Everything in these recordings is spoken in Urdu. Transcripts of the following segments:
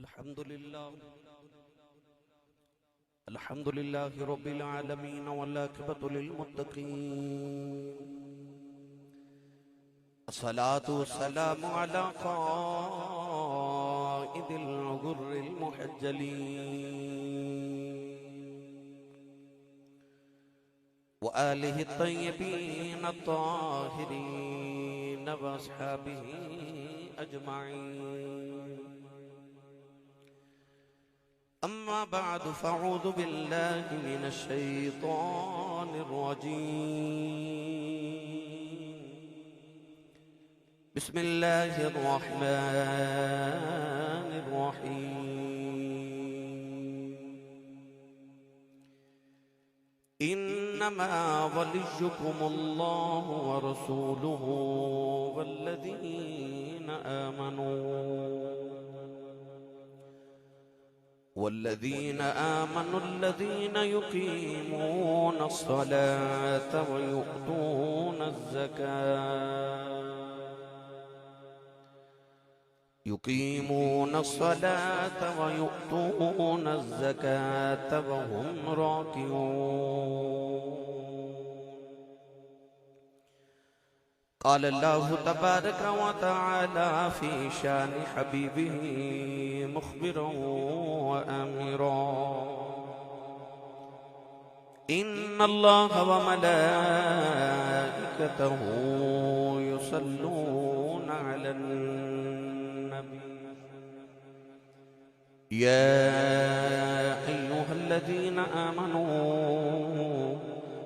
الحمد لله رب العالمين والعاقبة للمتقين. الصلاة والسلام على قائد الغر المحجلين وآله الطيبين الطاهرين وأصحابه أجمعين. أما بعد فأعوذ بالله من الشيطان الرجيم. بسم الله الرحمن الرحيم. إنما وليكم الله ورسوله والذين آمنوا الذين يقيمون الصلاة ويؤتون الزكاة وهم راكعون. قال الله تبارك وتعالى في شان حبيبه مخبرا وآمرا: إن الله وملائكته يصلون على النبي يا أيها الذين آمنوا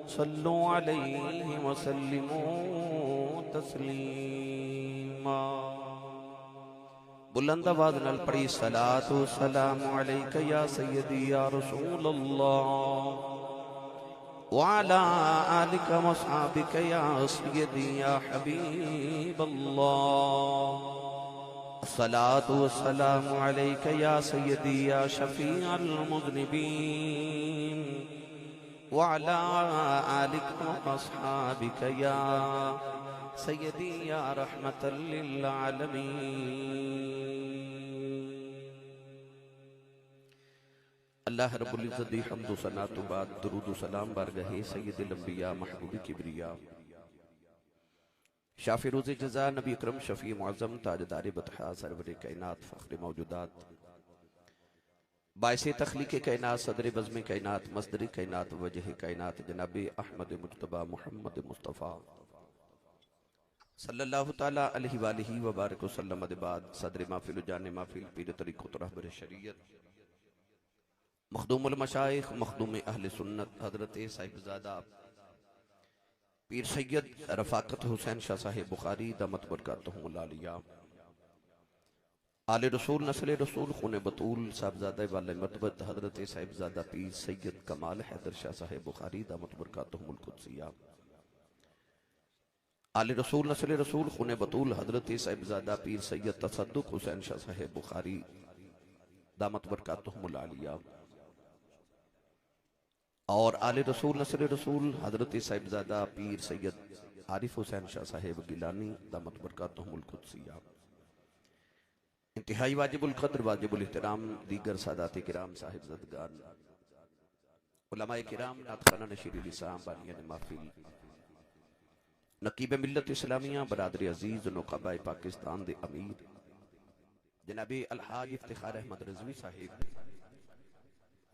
صلوا عليه وسلموا تسلیما. بلند آواز نال پڑھی صلاۃ و سلام علیک یا سیدی یا رسول اللہ وعلی آلک و اصحابک یا سیدی یا حبیب اللہ. صلاۃ و سلام علیک یا سیدی یا شفیع المذنبین وعلی آلک و اصحابک یا سیدی یا رحمت للعالمین. اللہ رب العزت دی حمد و ثنا تو بعد درود و سلام بارگاہ سید الانبیاء محبوب کبریا شافع روز جزا نبی اکرم شفیع معظم تاجدار بطحا سرور کائنات فخر موجودات باعث تخلیق کائنات صدر بزم کائنات مصدر کائنات وجہ کائنات جناب احمد مجتبی محمد مصطفیٰ صلی اللہ تعالیٰ علیہ وآلہ وبارک وسلم بعد صدر محفل جان محفل پیر طریقت رہبر شریعت مخدوم المشائخ مخدوم اہل سنت حضرت صاحبزادہ پیر سید رفاقت حسین شاہ صاحب بخاری دامت برکاتہم العالیہ، آل رسول نسل رسول خون بطول صاحبزادہ والا مرتبت حضرت صاحبزادہ پیر سید کمال حیدر شاہ صاحب بخاری دامت برکاتہم القدسیہ، آل رسول نسل رسول خون بطول حضرت صاحبزادہ پیر سید تصدق حسین شاہ صاحب بخاری دامت برکاتہم العالیہ، اور آل رسول نسل رسول حضرت صاحبزادہ پیر سید عارف حسین شاہ صاحب گیلانی دامت برکاتہم القدسیہ. انتہائی واجب القدر واجب الاحترام دیگر سادات کرام صاحبزادگان علماء کرام نعتخانہ نشیر لسان بانیان محفل نقیب ملت اسلامیہ برادر عزیز نقبہ پاکستان دے امیر جناب الحاج افتخار احمد رضوی صاحب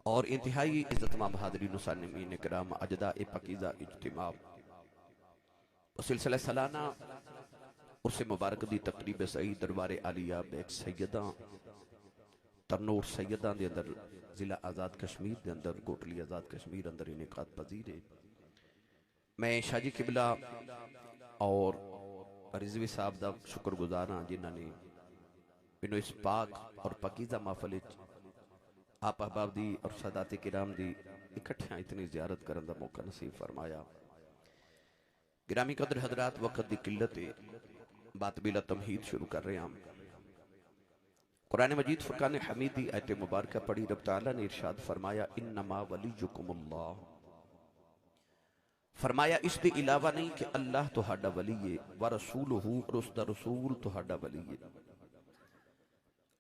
اور انتہائی عزت مام حاضرین و سالمین کرام اجداء پاکیزہ اجتماع سلسلہ سالانہ عرس مبارک دی تقریب سعید دربار عالیہ بیک سیدہ ترنور سیدہ دے اندر ضلع آزاد کشمیر دے اندر گوٹلی آزاد کشمیر اندر انعقاد پذیر ہے. میں شاہ جی قبلہ اور رضوی صاحب دا شکر گزار ہاں جنہاں نے انہوں اس پاک اور پاکیزہ محفل آپ احباب دی اور سادات کرام دی اکٹھیاں اتنی زیارت کرن دا موقع نصیب فرمایا. گرامی قدر حضرات وقت دی قلت بات بلا تمہید شروع کر رہے ہیں. قرآن مجید فرقان حمیدی آیت مبارکہ پڑھی رب تعالیٰ نے ارشاد فرمایا انما ولیکم اللہ. فرمایا اس دے علاوہ نہیں کہ اللہ تہاڈا ولی ہے ورسولہ اور اس دا رسول تہاڈا ولی ہے.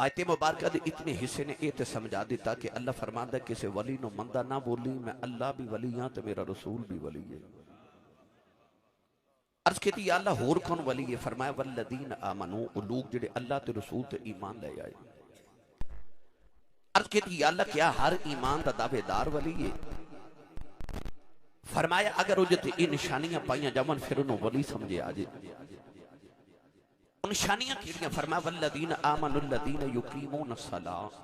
آیت مبارکہ دے اتنے حصے نے یہ تے سمجھا دیتا کہ اللہ فرماندا ہے کسی ولی نو مندہ نہ بولی، میں اللہ بھی ولی ہاں تے میرا رسول بھی ولی ہے۔ عرض کہتی یا اللہ ہور کون ولی ہے؟ فرمایا والذین آمنو، وہ لوگ جڑے اللہ تے رسول تے ایمان لے آئے۔ عرض کہتی یا اللہ کیا ہر ایمان دا دعوے دار ولی ہے؟ فرمایا اگر وہ جتے یہ نشانیاں پائیاں جاون پھر انہوں ولی سمجھے آجے۔ نشانیاں کیڑیاں؟ فرمایا والذین آمنوا الذین یقیمون الصلاۃ،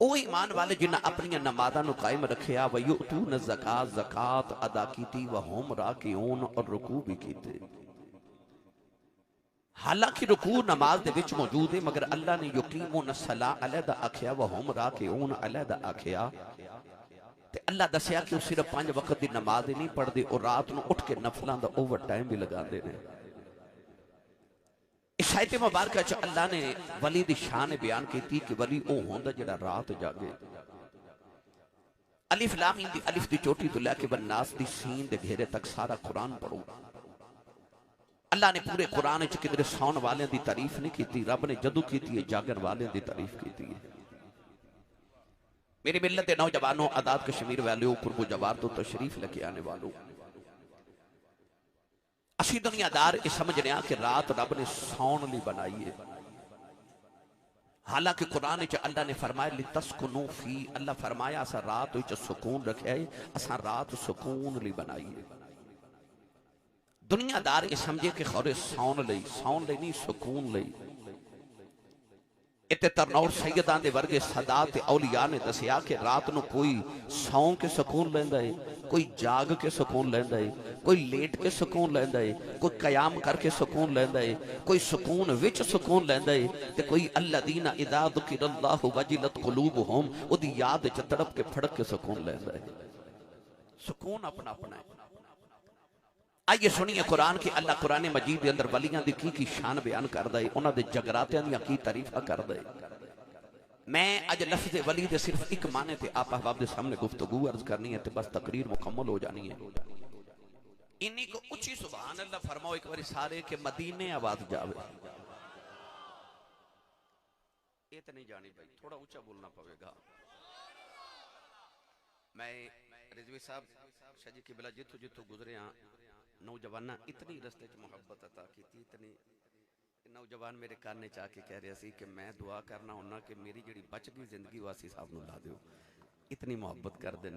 او ایمان والے جنہاں اپنی نمازاں نو قائم رکھیا، ویؤتون الزکاۃ، زکات ادا کیتی، وہم راکعون، اور رکوع بھی کیتے۔ حالانکہ رکوع نماز دے وچ موجود ہے مگر اللہ نے یقیمون الصلاۃ علیحدہ آکھیا، وہم راکعون علیحدہ آکھیا، تے اللہ دسیا کہ وہ صرف 5 وقت دی نماز نہیں پڑھ دے اور رات نو اٹھ کے نفلاں دا اوور ٹائم بھی لگا دے نے۔ اس آیت مبارکہ چ اللہ نے ولی دی شان بیان کیتی کہ ولی او ہوندا جڑا رات جاگے۔ الف لام میم دی الف دی چوٹی تو لے کے والناس دی سین دے گھیرے تک سارا قرآن پڑھو۔ اللہ نے پورے قرآن چ کدھر سون والے دی تعریف نہیں کیتی، رب نے جدو کیتی ہے جاگر والے دی تعریف کیتی ہے۔ میری ملت نوجوانوں، آزاد کشمیر والوں، قرب و جوار تو تشریف لے کے آنے والوں، اسی دنیا دار یہ سمجھ رہے ہیں کہ رات رب نے سون لی بنائی ہے، حالانکہ قرآن چ اللہ نے فرمایا لتسکنوا فی، اللہ فرمایا اسا رات وچ سکون رکھیا ہے، اسا رات سکون لی بنائی ہے۔ دنیا دار یہ سمجھے کہ خورے سون لئی نہیں سکون لئی۔ اتے ترنور سیدان دے ورگے سادات اولیاء نے دسیا کہ رات نو کوئی سون کے سکون لیندا ہے، کوئی جاگ کے سکون لیندا ہے، کوئی لیٹ کے سکون لیندا ہے، کوئی قیام کر کے سکون لیندا ہے، کوئی سکون وچ سکون لیندا ہے، تے کوئی الذین اذا ذکر اللہ وجلت قلوبہم، او دی یاد وچ تڑپ کے پھڑک کے سکون لیندا ہے۔ سکون اپنا اپنا ہے۔ آئیے سنیے قرآن کہ اللہ قرآن مجید دے اندر ولیاں دی کی شان بیان کردا ہے، انہاں دے جگراتیاں دی کی تعریفہ کردا ہے۔ میں اج لفظ ولی دے صرف ایک معنی تے آپ احباب دے سامنے گفتگو عرض کرنی ہے تے بس تقریر مکمل ہو جانی ہے۔ انہی کو اچھی سبحان اللہ فرماؤ ایک باری سارے کہ مدینے آواز جاوے۔ یہ تو نہیں جانی بھائی، تھوڑا اونچا بولنا پڑے گا۔ میں رضوی صاحب شاہ جی قبلہ جتو گزرے ہاں، نوجوانہ اتنی رستے چ محبت عطا کی تھی، اتنی نوجوان میرے کاننے چاہ کے کہہ رہے سی کہ میں دعا کرنا ہونا کہ میری جڑی بچ گئی زندگی واسی صاحب نو لا دیو، اتنی محبت کر دیں۔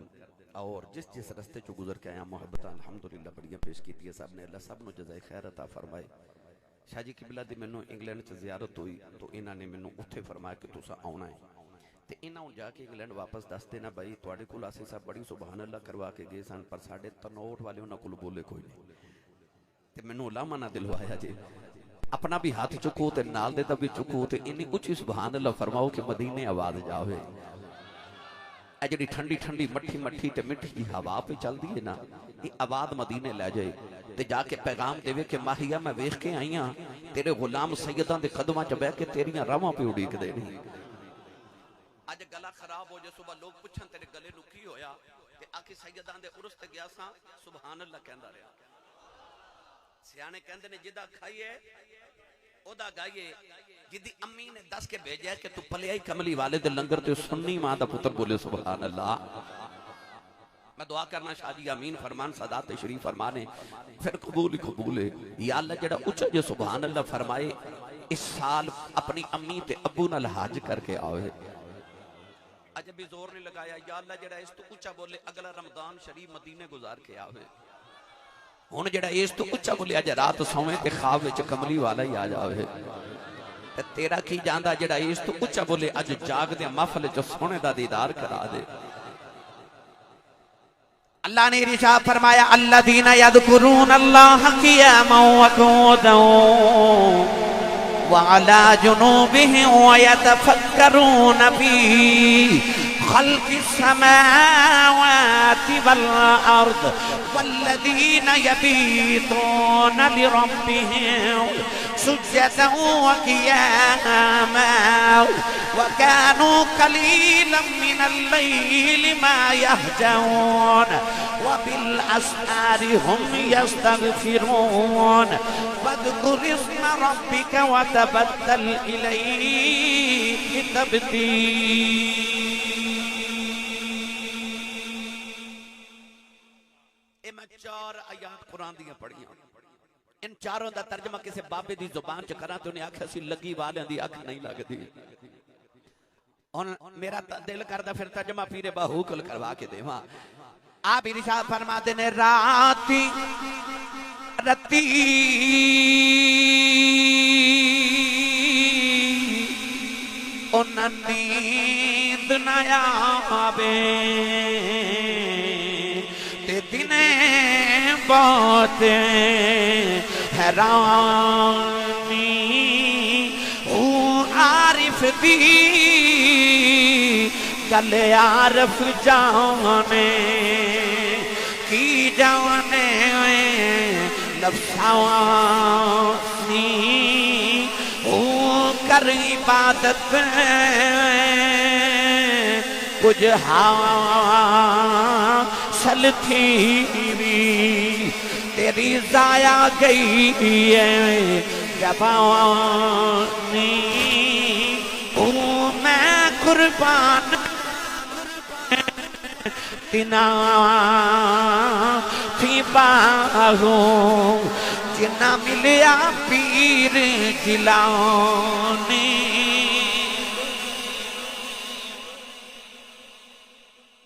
اور جس رستے چ گزر کے آیا محبت الحمدللہ بڑیاں پیش کی ہے سب نے، اللہ سب نو جزائے خیر عطا فرمائے۔ شاہ جی قبلہ دی مینوں انگلینڈ چ زیارت ہوئی تو انہاں نے مینوں اتھے فرمایا کہ تساں آنا ہے، تے انہاں جا کے انگلینڈ واپس دس دینا بھائی تواڈے کول آسی صاحب بڑی سبحان اللہ کروا کے گئے سن، پر ساڈے تنوٹ والے انہاں کول بولے کوئی نہیں، تے مینوں علامہ نہ دلوایا جی اپنا بھی ہاتھ چکو تے نال دے دا بھی چکو تے انہی اچھی سبحان اللہ فرماؤ کہ مدینے آواز جاوے۔ اے جڑی ٹھنڈی ٹھنڈی مٹھی تے مٹھی جی ہوا پہ چل دی ہے نا، یہ آواز مدینے لے جائے تے جا کے پیغام دے کہ ماہیہ میں ویکھ کے آئی ہاں تیرے غلام سیداں دے قدماں چ بیٹھ کے تیریاں راواں پہ اڑیک دے نہیں۔ اج گلا خراب ہو جائے صبح لوگ پوچھن تیرے گلے نو کی ہویا تے آکے سیداں دے عرس تے گیا ساں سبحان اللہ کہندا رہیا۔ سیانے کہندے نے جدا کھائیے او دا گائیے، جدی امی نے دس کے بھیجا کہ تو پلیائی کملی والے دے لنگر تے سنی ماں دا پتر بولے سبحان اللہ۔ میں دعا کرنا شاہ جی امین فرمان سادات تشریف فرمانے پھر قبول ہے۔ یا اللہ جڑا اچھا جو سبحان اللہ فرمائے اس سال اپنی امی تے ابو نال حج کر کے آوے، اج بھی زور نہیں لگایا۔ یا اللہ جڑا اس تو اچھا بولے اگلا رمضان شریف مدینے گزار کے آوے، ہن جڑا اس تو اچھا بولے اج رات سویں تے خواب وچ کملی والا ہی آ جاوے، تے تیرا کی جاندا جڑا اس تو اچھا بولے اج جاگ دے محفل وچ سونے دا دیدار کرا دے۔ اللہ نے ارشاد فرمایا الذین یذکرون اللہ قیاما وقعودا وعلی جنوبہم ویتفکرون فی خلق السماوات والأرض والذين يبيتون لربهم سجدا وقياما وكانوا قليلا من الليل ما يهجعون وبالأسحار هم يستغفرون واذكر اسم ربك وتبتل إليه تبتیلا۔ میں 4 آیات قرآن دیا پڑھیاں، ان چاروں دا ترجمہ کسی بابے دی زبان چ کرا تو انہیں آکھا سی لگی والے دی آکھ نہیں لگ دی، اور میرا دل کردہ پھر ترجمہ پیر باہو کل کروا کے دے ماں۔ آپ ارشاد فرماتے نے راتی رتی انہیں نیند نہ آوے تے دنیں بہت حیرانی او عارف دی گل عارف جانے کی جانے نفسانی او کر عبادت کچھ حاصل تھی بھی تیری ضائع گئی ہے جوانی او میں قربان تنا تھی باہوں جنا ملیا پیر جیلانی۔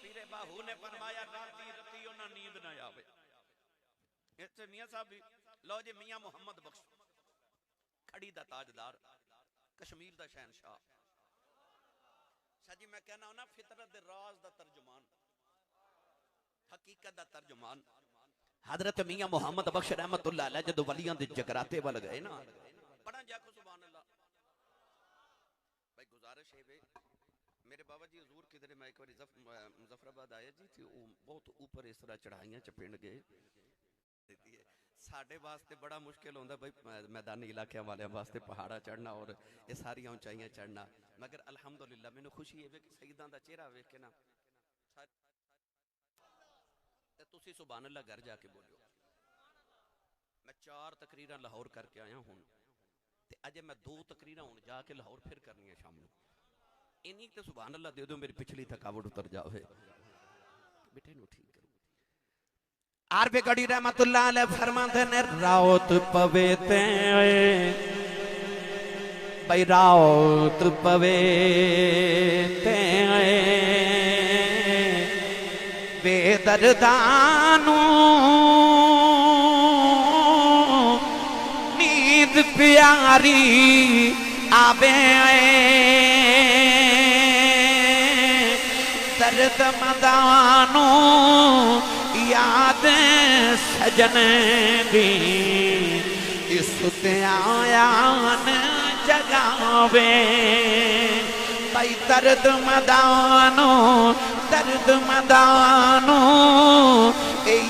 پیر باہو نے فرمایا راتی رتی انہاں نیند نہ آوے۔ اس میاں صاحب لو جی میاں محمد بخش کھڑی دا تاجدار کشمیر دا شہنشاہ سجی میں کہنا ہونا فطرت دے راز دا ترجمان حقیقت دا ترجمان حضرت میاں محمد بخش رحمت اللہ علیہ جدو ولیاں دے جگراتے والا گئے نا پڑھا جا کو سبحان اللہ بھائی گزارش ہے بے میرے بابا جی حضور کی طرح میں ایک باری مظفر آباد آیا جی تھی بہت اوپر اس طرح چڑھائیاں چپینڈ گئے ساڑھے واسطے بڑا مشکل ہوندہ بھائی میدانی علاقے والے واسطے پہاڑا چڑھنا اور یہ ساری اونچائیاں چڑھنا مگر الحمدللہ میں نے خوشی ہے کہ سیدان دا چہرہ ویکھ کے نا تسی سبحان اللہ گھر جا کے بولیو میں 4 تقریرہ لاہور کر کے آیا ہوں تے اجے میں 2 تقریرہ ہوں جا کے لاہور پھر کرنی ہے شام میں انہی تے سبحان اللہ دے دو میری پچھلی تھکاوٹ اتر جاوے بیٹے نو ٹھیک کرو۔ عارف گڑی رحمت اللہ علیہ فرماتے نے راوت پویتے بھائی راوت پویتے بے دردانو نیند پیاری آبے درد مدانو یاد سجن بھی اس آیان جگاوے بھائی درد مدانو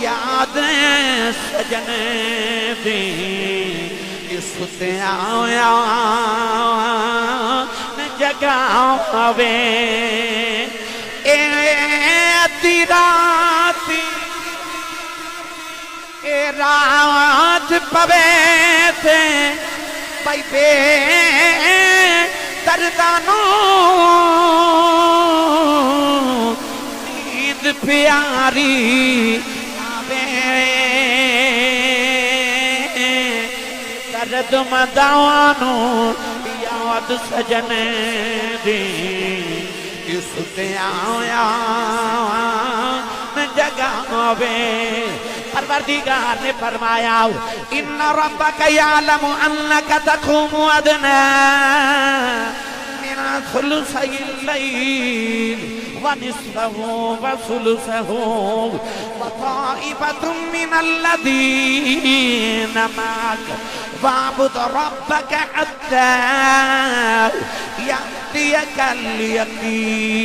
یاد سجن بھی اس آیان جگاوے رات پوے تھے بھائی بے دردانو نیند پیاری آوے درد مدانو یاد سجن دی اس آیان جگاوے پروردگار نے فرمایا ان ربک یعلم انک تقوم ادنی من ثلثی اللیل ونصفه وثلثه وطائفة من الذین معک فاعبد ربک حتی یأتیک الیقین۔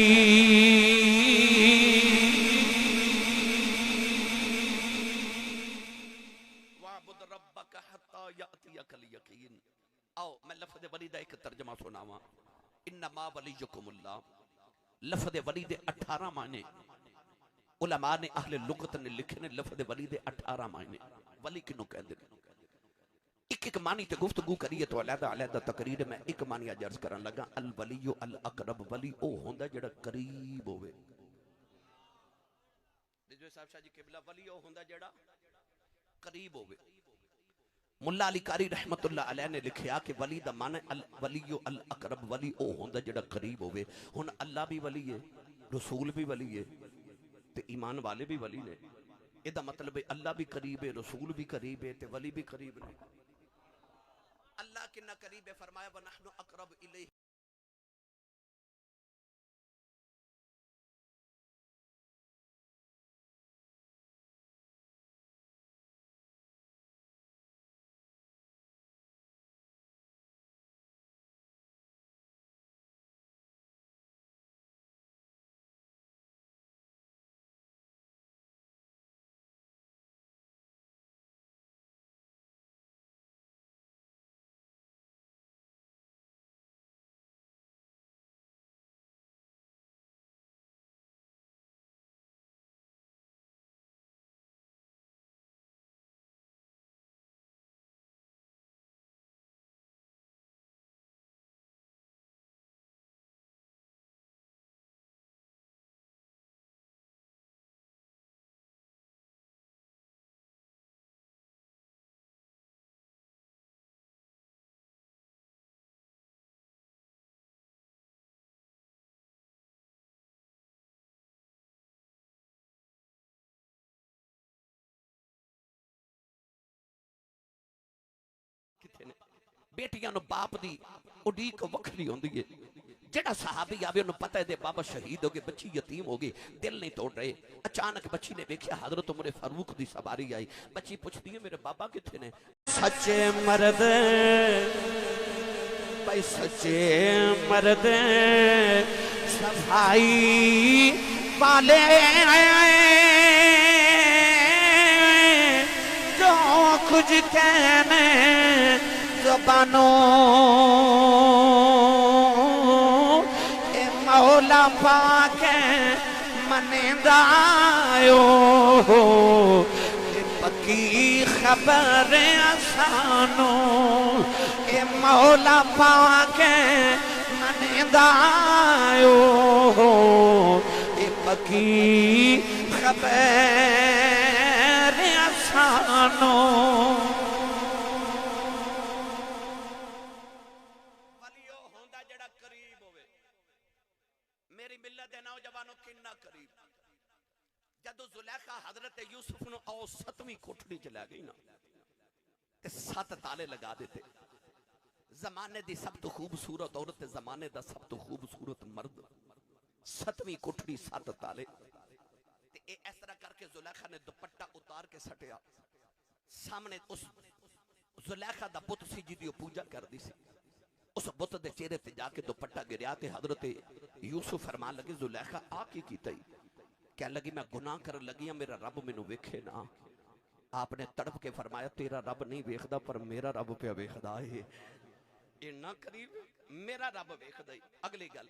وَعْبُدْ رَبَّكَ حَتَّى يَأْتِيَكَ الْيَقِينُ. آؤ میں لفظ ولی دا ایک ترجمہ سناواں. انما ولیکم اللہ. لفظ ولی دے 18 معنی علماء نے اہل لغت نے لکھے نے. لفظ ولی دے 18 معنی. ولی کنوں کہندے نے؟ ایک معنی تے گفتگو کریے تو علیحدہ علیحدہ تقریر میں ایک معنی عرض کرن لگا. الولی الاقرب. ولی او ہوندا جڑا قریب ہوئے. جو صاحب شاہ جی قبلہ ولی او ہوندا جڑا قریب ہوئے. ملا علی قاری رحمت اللہ علیہ نے لکھیا کہ ولی دا معنی الولی الاقرب. ولی او ہوندا جڑا قریب ہوئے. ہن اللہ بھی ولی ہے, رسول بھی ولی ہے, تے ایمان والے بھی ولی نے. اے دا مطلب ہے اللہ بھی قریب ہے, رسول بھی قریب ہے, تے ولی بھی قریب نے. اللہ کنا قریب ہے فرمایا وَنَحْنُ أَقْرَبُ إِلَيْهِ. بیٹیاں نو باپ دی اڈیک وکھری ہوندی ہے. جڑا صحابی آوے انہوں پتہ ہے دے بابا شہید ہو گئے, بچی یتیم ہو گئی, دل نہیں توڑ رہے. اچانک بچی نے دیکھا حضرت عمر فاروق دی سواری آئی. بچی پوچھتی ہے میرے بابا کتھے نے؟ سچے مرد بھائی سچے مرد صفائی والے جو کچھ کہنے زبانوں اے مولا پاک منندایو اے پکی خبر آسانو اے مولا پاک منندایو اے پکی خبر آسانو. جدو زلیخا حضرت یوسف نو او 7ویں کوٹھڑی چلا گئی نا تے 7 تالے لگا دیتے. زمانے دی سب تو خوبصورت عورت, زمانے دا سب تو خوبصورت مرد, 7ویں کوٹھڑی 7 تالے. تے اے اس طرح کر کے زلیخا نے دوپٹہ اتار کے سٹیا. سامنے اس زلیخا دا بت سی جی دی پوجا کر دی سی. اس بت دے چہرے تے جا کے دوپٹہ گریا تے حضرت یوسف فرمان لگے زلیخا آ کی کیتا ہی؟ کہنے لگی میں گناہ کر لگی ہوں, میرا رب میں نو ویکھے نا. آپ نے تڑپ کے فرمایا تیرا رب نہیں ویکھدا پر میرا رب پہ ویکھدا ہے. اتنا قریب میرا رب ویکھدا ہے. اگلی گل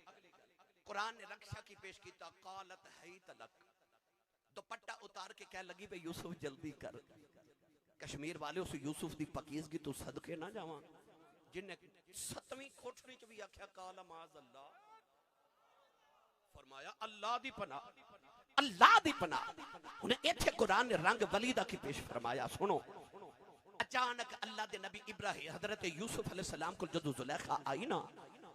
قرآن نے رکشا کی پیش کیتا قالت حیت لک. دوپٹہ اتار کے کہنے لگی بے یوسف جلدی کر. کشمیر والے اس یوسف دی پاکیزگی تو صدقے نہ جاواں جن نے 7ویں کوٹھڑی چ بھی آکھیا قال معاذ اللہ. فرمایا اللہ دی پناہ, اللہ دی پناہ. انہیں ایتھے قرآن نے رنگ ولیدہ کی پیش فرمایا. سنو اچانک اللہ دے نبی ابراہیم حضرت یوسف علیہ السلام کو جدو زلیخا آئی نا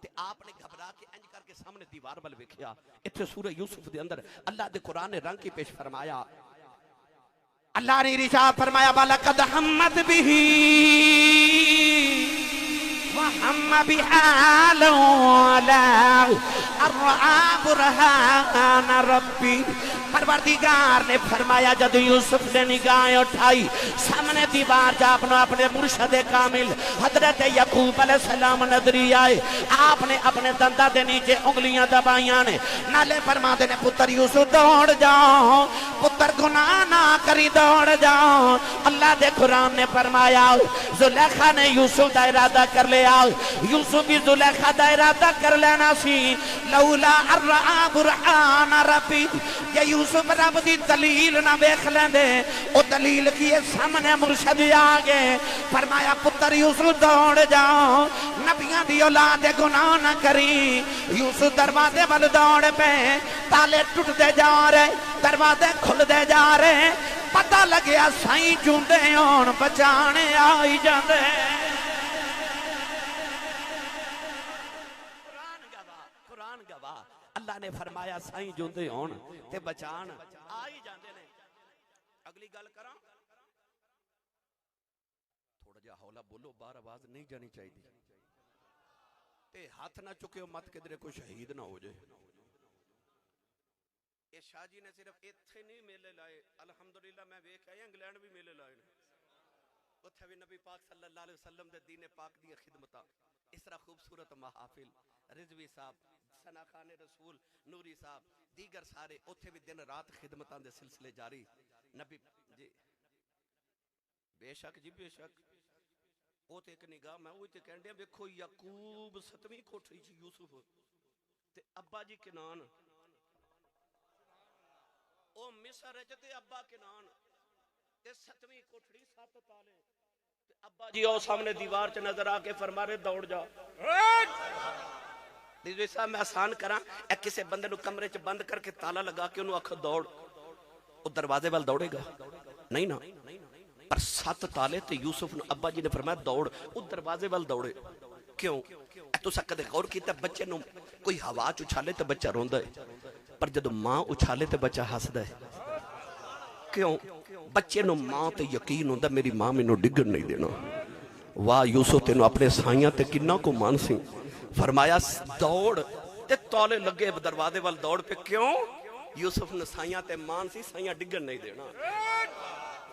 تے آپ نے گھبرا کے انج کر کے سامنے دیوار بل ویکھیا. ایتھے سورہ یوسف دے اندر اللہ دے قرآن نے رنگ کی پیش فرمایا. اللہ نے ارشاد فرمایا وَلَقَدْ حَمَّتْ بِهِ وَحَمَّ بِهَا لَوْلَا أَن رَأَىٰ بُرْهَانَ رَبِّهِ پروردگار نے فرمایا جب یوسف نے نگاہیں اٹھائی سامنے دیوار جا اپنے مرشد کامل حضرت یعقوب علیہ السلام نظری آئے. آپ نے اپنے دندہ دے نیچے انگلیاں دبائیاں نے نالے فرما دے نے پتر یوسف دوڑ جاؤ پتر گناہ نہ کری دوڑ جاؤ. اللہ دے قرآن نے فرمایا زلیخا نے یوسف دا ارادہ کر لیا یوسف بھی زلیخا دا ارادہ کر لینا سی لولا ارعا برحان ربی کہ یوسف رب دی دلیل نہ بیکھ لیں دے او دلیل کیے سامنے مرشد آگے فرمایا پتر یوسف دوڑ جاؤ نبیاں دی اولاد گناہ نہ کری. یوسف دروازے وال دوڑ پہ تالے ٹوٹ دے جا رہے دروازے کھل دے جا رہے پتہ لگیا سائیں چوندے ہون بچانے آئی جاندے. قرآن گواہ اللہ نے فرمایا سائیں چوندے ہون تے بچان آئی جاندے نے. اگلی گل کراں تھوڑا جا ہولا بولو بار آواز نہیں جانی چاہیے تے ہاتھ نہ چکے ہو مت کدھر کوئی شہید نہ ہو جائے. یہ شاہ جی نے صرف اتھے نہیں میلے لائے الحمدللہ میں ویکھ آیا انگلینڈ بھی میلے لائے اتھے بھی نبی پاک صلی اللہ علیہ وسلم دے دین پاک دی خدمتاں اس طرح خوبصورت محافل رضوی صاحب ثنا خان رسول نوری صاحب دیگر سارے اتھے بھی دن رات خدمتاں دے سلسلے جاری نبی جی بے شک جی بے شک وہ تے ایک نگاہ میں وہی تے کہندے ویکھو یعقوب 7ویں کوٹھی چ یوسف تے ابا جی کنان او مصر تے ابا کنان تے 7ویں کوٹھی 7 تالے تے ابا جی او سامنے دیوار چ نظر آ کے فرما رہے دوڑ جا. دیوی صاحب میں آسان کراں اے کسے بندے نو کمرے چ بند کر کے تالا لگا کے انہوں آکھ دوڑ او دروازے وال دوڑے گا نہیں نا پر 7 تالے تے یوسف نے ابا جی نے فرمایا دوڑ او دروازے وال دوڑے. کیوں تو سکتے غور کیتا بچے نو کوئی ہوا چ اچھالے تے بچہ روندا ہے پر جدو ماں اچھالے تے بچہ ہسدا ہے. کیوں بچے نو ماں تے یقین ہوندا میری ماں مینوں ڈگن نہیں دینا. واہ یوسف تینوں اپنے سائیاں تے کنا کو مان سی فرمایا دوڑ تے تالے لگے دروازے وال دوڑ پہ. کیوں یوسف نے سائیاں تے مان سی سائیاں ڈگن نہیں دینا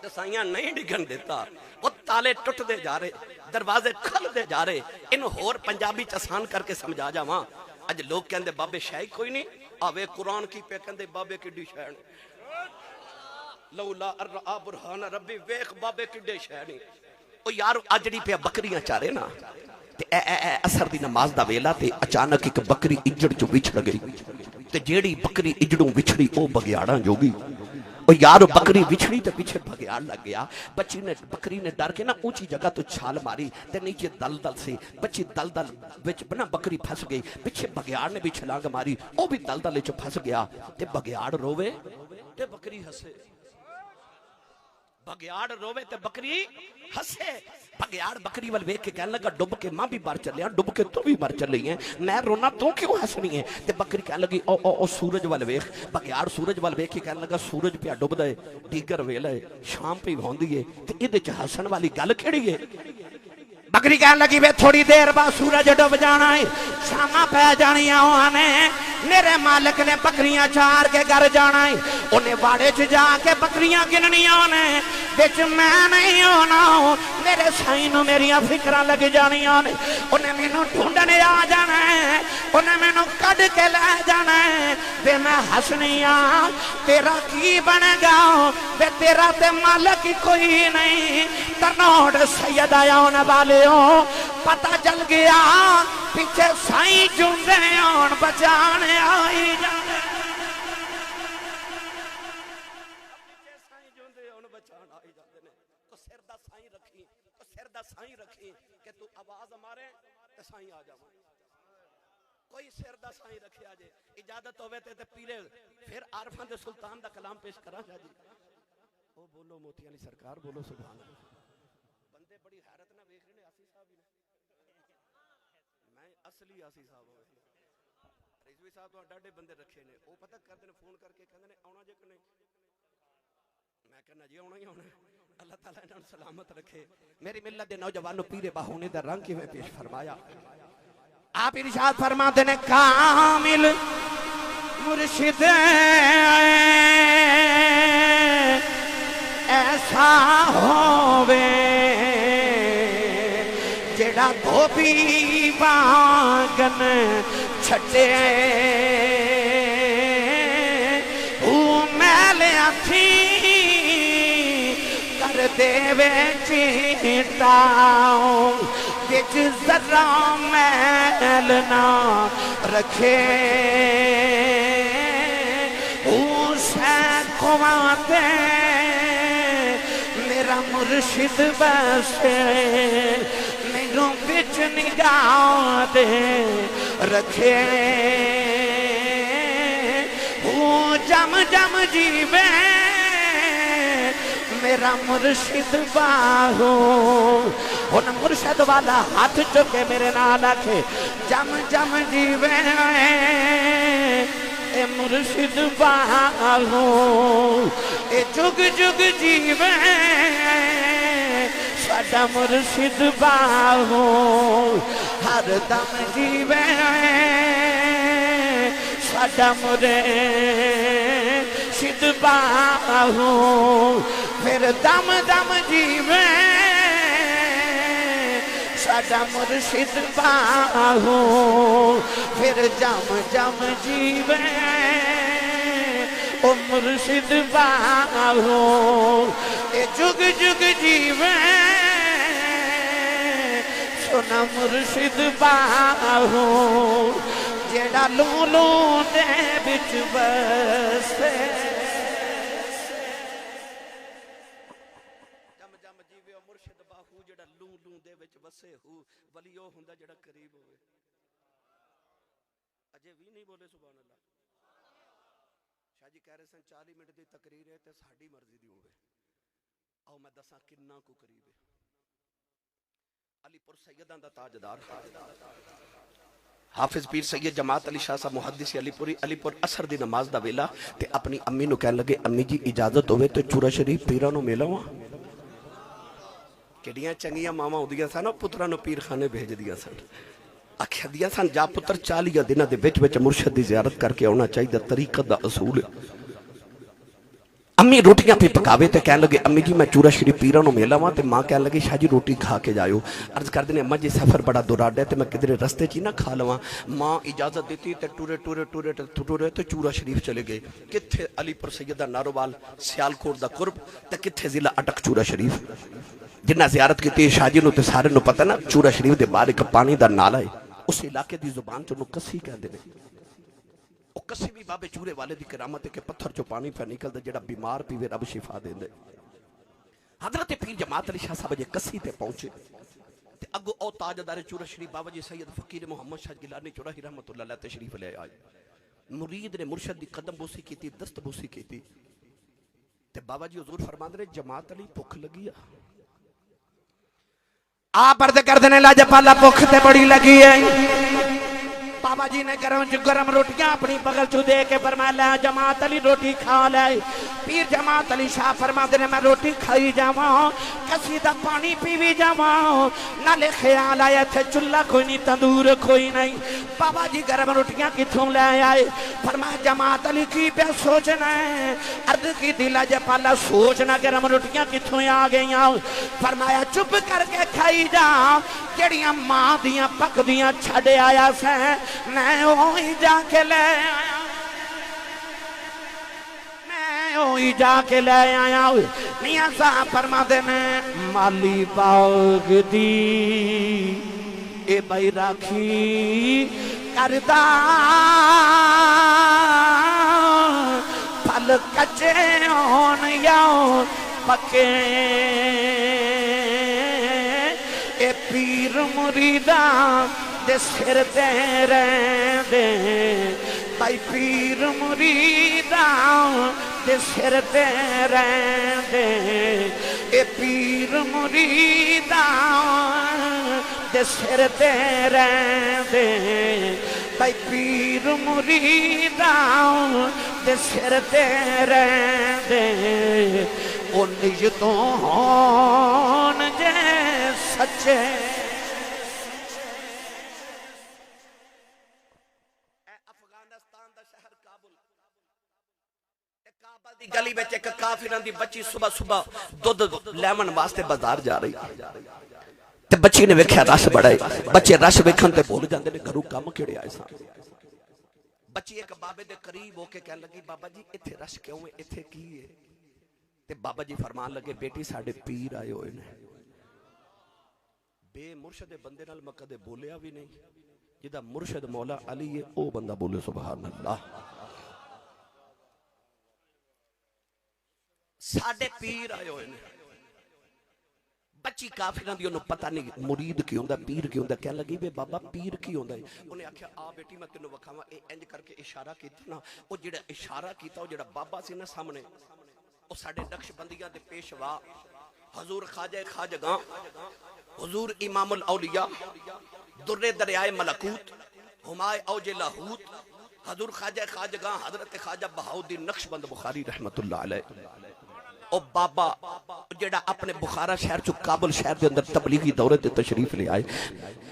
تے سائیاں نہیں ڈگن دیتا. وہ تالے ٹوٹ دے جا رہے دروازے کھل دے جا رہے. انہوں ہور پنجابی چسان کر کے سمجھا جاواں اج لوگ کہندے بابے شاہی کوئی نہیں آوے قرآن کی پہ کہندے بابے کی شہر لولا ارعا برحان ربی ویخ بابے کی شہر نہیں. او یار اجڑی پہ بکریاں چارے نا تے اے اثر دی نماز دا ویلا تے اچانک ایک بکری اجڑ چو وچھڑ گئی تے جیڑی بکری اجڑوں وچھڑی او بگیاڑاں جوگی. او یار بکری وچھڑی تے پیچھے بگیاڑ لگ گیا. بکری نے ڈر کے نا اونچی جگہ تو چھال ماری تے نیچے دلدل سے بچی دلدل وچ بنا بکری پھنس گئی. پیچھے بگیاڑ نے بھی چھلانگ ماری او بھی دلدل وچ پھنس گیا تے بگیاڑ روے تے بکری ہسے. بگیاڑ روے تے بکری ہسے. بگیاڑ بکری وال ویکھ کے کہنے لگا ڈب کے ماں بھی مر چلے ڈب کے تو بھی مر چلی ہیں میں رونا تو کیوں ہسنی ہے. تے بکری کہنے لگی او سورج وال ویکھ. بگیاڑ سورج وال ویکھ کے کہنے لگا سورج پہ ڈبدا ہے دیگر ویلا ہے شام پہ ہوندی ہے تے ایدے چ ہسن والی گل کیڑی ہے. بکری کہنے لگی وے تھوڑی دیر بعد سورج ڈب جانا ہے شاماں پہ جانیاں ہونے میرے مالک نے بکریاں چار کے گھر جانا ہے. انہیں واڑے چ جا کے بکریاں گننیاں نے بچ میں نہیں ہونا میرے سائیں نو میریاں فکراں لگ جانیاں نے. انہیں مینوں ڈھونڈنے آ جانا ہے انہیں مینوں کڈ کے لے جانا ہے بے میں ہسنی ہاں تیرا کی بنے گا بے تیرا تے مالک کوئی نہیں. ترنوڑ سید آیا ہونے والے پتہ چل گیا پیچھے سائیں چوندے ہون بچانے آئی جانے. پیچھے سائیں چوندے ہون بچان آئی جاندے نے. تو سر دا سائیں رکھی تو سر دا سائیں رکھی کہ تو آواز مارے تے سائیں آ جاواں. کوئی سر دا سائیں رکھے آجے اجازت ہوئے تے پیرے پھر عارفاں دے سلطان دا کلام پیش کراں شاہ جی. او بولو موتی علی سرکار بولو سبحان اللہ. بندے بڑی حیرت نہ ویکھ رہے نے آسی صاحب ہی میں اصلی آسی صاحب ہوئے رضوی صاحب تو ڈاڈے بندے رکھے نے وہ پتہ کرتے نے فون کر کے کہندے نے آونا جے کہ نہیں میں کہنا جی آونا ہی آونا اللہ تعالیٰ انہوں سلامت رکھے. میری ملت دے نوجوانوں پیرے باہونے دا رنگ کی میں پیش فرمایا. آپ ارشاد فرماتے نے کامل مرشد ایسا ہووے جڑا دھوبی وانگن چھٹے میل ہتھی کر دے وے چیٹا وچ ذرا میل نہ رکھے کھواتے میرا مرشد بسے میروں بچ نگاہ دے رکھے جم جم جیوے میرا مرشد باہو ان مرشد والا ہاتھ چکے میرے نال آکھے جم جم جیوے اے مرشد باہو اے جگ جگ جیوے ساڈا مرشد باہو ہر دم جیوے ساڈا مرشد باہو پھر دم دم جیوے ساڈا مرشد باہو پھر جم جم جیوے او مرشد باہو اے جگ جگ جیوے سونا مرشد باہو جیڑا لولو دے بچ بسے جم جم جیوے او مرشد باہو جیڑا لولو دے بچ بسے ہو ولی او ہوندا جیڑا قریب ہوئے اجے بھی نہیں بولے سبحان اللہ شاہ جی کہہ رہے سن 40 منٹ دی تقریر ہے تے ساڈی مرضی دی ہوئے آؤ میں دساں کننا کو قریب ہے علی پور سیدان دا تاجدار حافظ پیر سید جماعت علی شاہ صاحب محدث علی پور اثر دی نماز دا ویلا تے اپنی امی نو کہن لگے امی جی اجازت ہوئے تو چورا شریف پیرہ نو میلا ہوا کیڑیاں چنگیاں ماما ہو دیا سن پترہ نو پیر خانے بھیج دیا سن آکھیا دیا سن جا پتر 40 دنہ دے بچ مرشد دی زیارت کر کے ہونا چاہیے طریقہ دا اصول ہے امی روٹیاں پہ پکاوے تے کہنے لگے امی جی میں چورا شریف پیرہ نو میلا ہوا تے ماں کہنے لگے شاہ جی روٹی کھا کے جائیو عرض کر دینے اماں جی سفر بڑا دوراڈ ہے تے میں کدھر رستے چی نہ کھا لواں ماں اجازت دیتی تے ٹورے تے چورا شریف چلے گئے کتھے علی پور سیدہ ناروال سیالکوٹ دا قرب تے کتھے ضلع اٹک چورا شریف جنہ زیارت کی تے شاہ جی نو تے سارے نو پتہ نا چورا شریف دے باہر ایک پانی دا نالا ہے اس علاقے دی زبان چ نو کسی کہہ دے او کسی بھی بابے چورے والے دی کرامت ہے کہ پتھر چو پانی پہ نکل دے جڑا بیمار پیوے رب شفا دے دے حضرت پیر جماعت علی شاہ صاحب جے کسی تے پہنچے تے اگو او تاجدار چورا شریف بابا جی سید فقیر محمد شاہ گیلانی چوراہی رحمت اللہ علیہ تشریف لے آئے مرید نے مرشد دی قدم بوسی کی تھی دست بوسی کی تھی تے بابا جی حضور فرما دے جماعت علی بھوک لگی آپ عرض کر دینے لاجہ پالا بھوک تے بڑی لگی ہے بابا جی نے گرم روٹیاں اپنی بغل چو دے کے فرمایا لے جماعت علی روٹی کھا لے پیر جماعت علی شاہ فرما دینے میں روٹی کھائی جاواں کسی دا پانی پیوی جاواں نالے خیال آیا تھے چلہ کوئی نہیں تندور کوئی نہیں بابا جی گرم روٹیاں کتھوں لے آئے فرمایا جماعت علی کی پہ سوچنا ہے عرض کی دلہ جے پالا سوچنا گرم روٹیاں کتھوں آ گئیاں فرمایا چپ کر کے کھائی جا جڑیاں ماں دیاں پک دیاں چھڑے آیا سے میں وہی جا کے لے آیا میں جا کے لے آیا میاں صاحب فرما دینے مالی باغ دی اے بھائی راکھی کردہ پھل کچے ہون یا پکے اے پیر مریداں دے سر دے رہن دے بھائی پیر مریداں دے سر دے رہن دے اے پیر مریداں دے سر دے رہن دے بھائی پیر مریداں دے سر دے رہن دے او نجتوں ہون جے سچے گلی وچ ایک کافراں دی بچی صبح صبح دودھ لیمن واسطے بازار جا رہی تے بچی نے ویکھیا رش بڑا ہے بچے رش ویکھن تے بھول جاندے نے گھروں کم کیڑے آئے سان بچی ایک بابے دے قریب ہو کے کہن لگی بابا جی ایتھے رش کیوں ہے ایتھے کی ہے تے بابا جی فرمان لگے بیٹی ساڈے پیر آئے ہوئے نے بے مرشد بندے نال میں کدے بولیا بھی نہیں جدا مرشد مولا علی ہے او بندہ بولے سبحان اللہ ساڈے پیر آئے ہوئے نے بچی کافراں دی انہوں پتہ نہیں مرید کی ہوندا پیر کی ہوندا کہنے لگی بے بابا پیر کی ہوندا ہے انہیں آکھیا آ بیٹی میں تینوں وکھاواں اے انج کر کے اشارہ کیتا نا او جڑا اشارہ کیتا او جڑا بابا سی نا سامنے او ساڈے نقش بندیاں دے پیشوا حضور خواجہ خواجگاں حضور امام الاولیاء در دریائے ملکوت ہمائے اوج لاہوت حضور خواجہ خواجگاں حضرت خواجہ بہاؤالدین نقشبند بخاری رحمت اللہ علیہ او بابا جڑا اپنے بخارا شہر چو کابل شہر دے اندر تبلیغی دورے تے تشریف لے آئے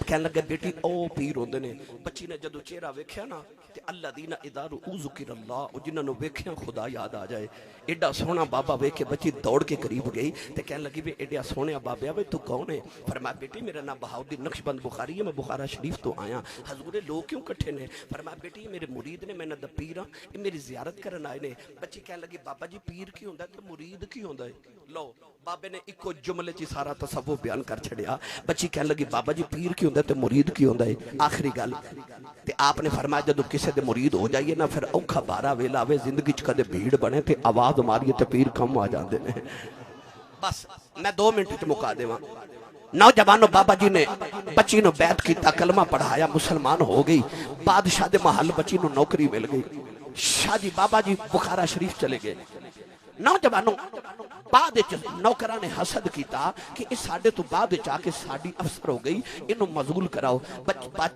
کہنے لگے بیٹی او پیر ہوندے نے بچی نے جدو چہرہ ویکھیا نا تے اللہ دینا ادارو او ذکر اللہ او جنہاں نو ویکھیا خدا یاد آ جائے ایڈا سونا بابا ویکھے بچی دوڑ کے قریب گئی تے کہنے لگی وے ایڈا سونے بابا وے تو کون ہے فرمایا بیٹی میرا نام بہاؤالدین نقشبند بخاری ہے میں بخارا شریف تو آیا حضور لوگ کیوں کٹھے نے فرمایا بیٹی میرے مرید نے میں نہ پیر ہاں یہ میری زیارت کرن آئے نے بچی کہنے لگی بابا جی پیر کی ہوندا ہے تے مرید کی ہوندا ہے لو بابے نے ایک جملے چی سارا تصوف بیان کر چھڑیا بچی کہنے لگی بابا جی پیر کی ہوندا ہے تے مرید کی ہوندا ہے آخری گل تے آپ نے فرمایا جدو کسے دے مرید ہو جائیے نا پھر اوکھا بارہ ویلا آوے زندگی چ کدے بھیڑ بنے تے آواز ماریے تے پیر کم آ جاندے نے بس میں 2 منٹ تے مکا دیواں نوجوانوں بابا جی نے بچی نو بیعت کیتا کلمہ پڑھایا مسلمان ہو گئی بادشاہ دے محل بچی نو نوکری مل گئی شاہ جی بابا جی بخارا شریف چلے گئے نوجوانوں بعد نوکرہ نے حسد کیتا کہ اس ساڑھے تو بعد چاہ کے ساڑھی افسر ہو گئی انہوں مزول کراؤ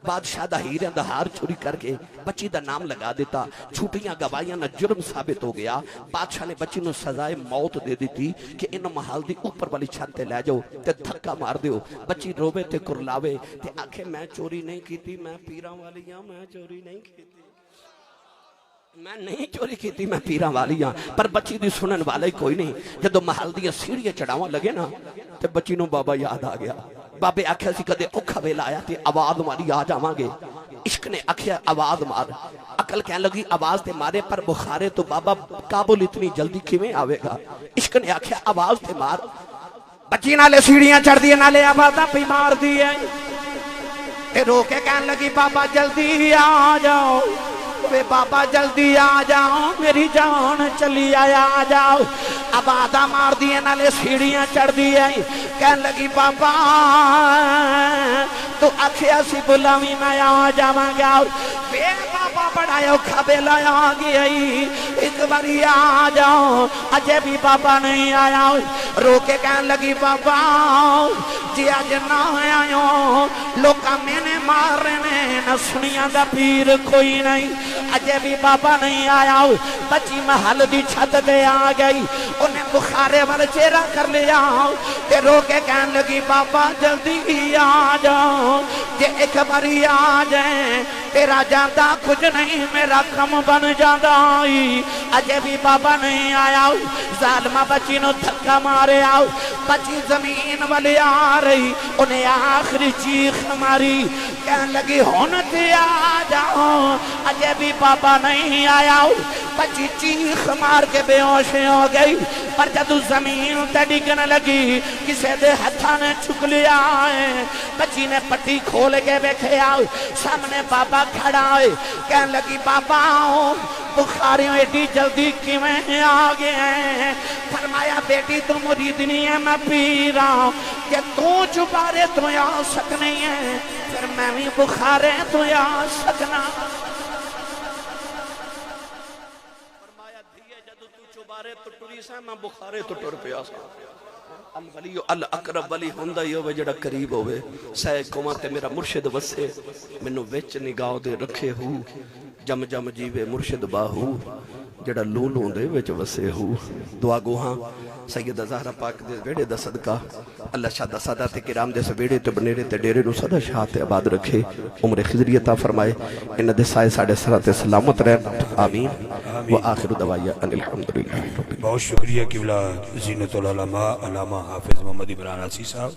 بادشاہ دا ہیرے دا ہار چوری کر کے بچی دا نام لگا دیتا چھوٹیاں گوائیاں نہ جرم ثابت ہو گیا بادشاہ نے بچی نو سزائے موت دے دیتی کہ انہوں محل دی اوپر والی چھتے لے جاؤ تے دھکا مار دیو بچی روبے تے کرلاوے تے آنکھیں میں چوری نہیں کیتی میں پیران والی ہاں میں چوری نہیں کیتی میں نہیں چوری کیتی میں پیران والی ہاں پر بچی دی سنن والا ہی کوئی نہیں جدو محل دیا سیڑھیاں چڑھاواں لگے نا تے بچی نو بابا یاد آ گیا بابے آکھیا سی کدے اوکھا ویلا آیا تے آواز ماری آ جاواں گے عشق نے آکھیا آواز مار عقل کہنے لگی آواز تے مارے پر بخارے تو بابا کابل اتنی جلدی کیویں آوے گا عشق نے آکھیا آواز تے مار بچی نالے سیڑھیاں چڑھ دیے نالے آوازاں پہ مار دیے تے رو کے کہنے لگی بابا جلدی آ جاؤ وے بابا جلدی آ جاؤ میری جان چلی آ جاؤ اب آدھا مار دیے نالے سیڑھیاں چڑھ دیے کہنے لگی بابا تو آکھیا سی بلاوی میں آ جاواں گا وے بابا بڑا اوکھا ویلا آ گیا ایک باری آ جاؤ اجے بھی بابا نہیں آیا رو کے کہنے لگی بابا جی اج نہ آیا لوکاں میں نے مار رہے نہ سنیاں دا پیر کوئی نہیں اجے بھی بابا نہیں آیا بچی محل دی چھت دے آ گئی انہیں بخارے وال چہرہ کر لیا تے رو کے کہنے لگی بابا جلدی آ جاؤ جے ایک باری آ جائیں تیرا جاندہ کچھ نہیں میرا کم بن جاندہ اجے بھی بابا نہیں آیا ظالمہ بچی نو دھکا مارے آؤ بچی زمین والے آ رہی انہیں آخری چیخ ماری کہنے لگی ہونتے آ جاؤ اجے بھی بابا نہیں آیا بچی چیخ مار کے بے ہوش ہو گئی پر جدو زمین تے ڈگن لگی کسے دے ہتھا نے چھک لیا ہے بچی نے پٹی کھول کے بیٹھے آؤ سامنے بابا کھڑا ہے کہنے لگی بابا بخاریوں ایڈی جلدی کی میں آ گئے ہیں فرمایا بیٹی تو مرید نہیں ہے میں پیرا کہ تو چپارے تو آ سکنے ہیں پھر میں بھی بخارے تو آ سکنا تو ٹری سا میں بخارے تو ٹر پیا سا ام غلیو الاقرب ولی ہوندہ ہی ہوئے جڑا قریب ہوئے سائے کماتے میرا مرشد وسے منو ویچ نگاہ دے رکھے ہو جم جم جیوے مرشد باہو جڑا لولوں دے ویچ وسے ہو دعا گوہاں سیدہ زہرہ پاک دے ویڑے دا صدقہ اللہ شاہ دا سادات کرام دے سے ویڑے تے بنیرے تے ڈیرے نو صدا شاہ تے عباد رکھے عمر خضری عطا فرمائے انہ دے سائے ساڑے سرات سلامت رہن آمین وآخر دعوانا ان الحمدللہ رب العالمین۔ بہت شکریہ قبلہ زینت العلماء علامہ حافظ محمد عمران عاصی صاحب۔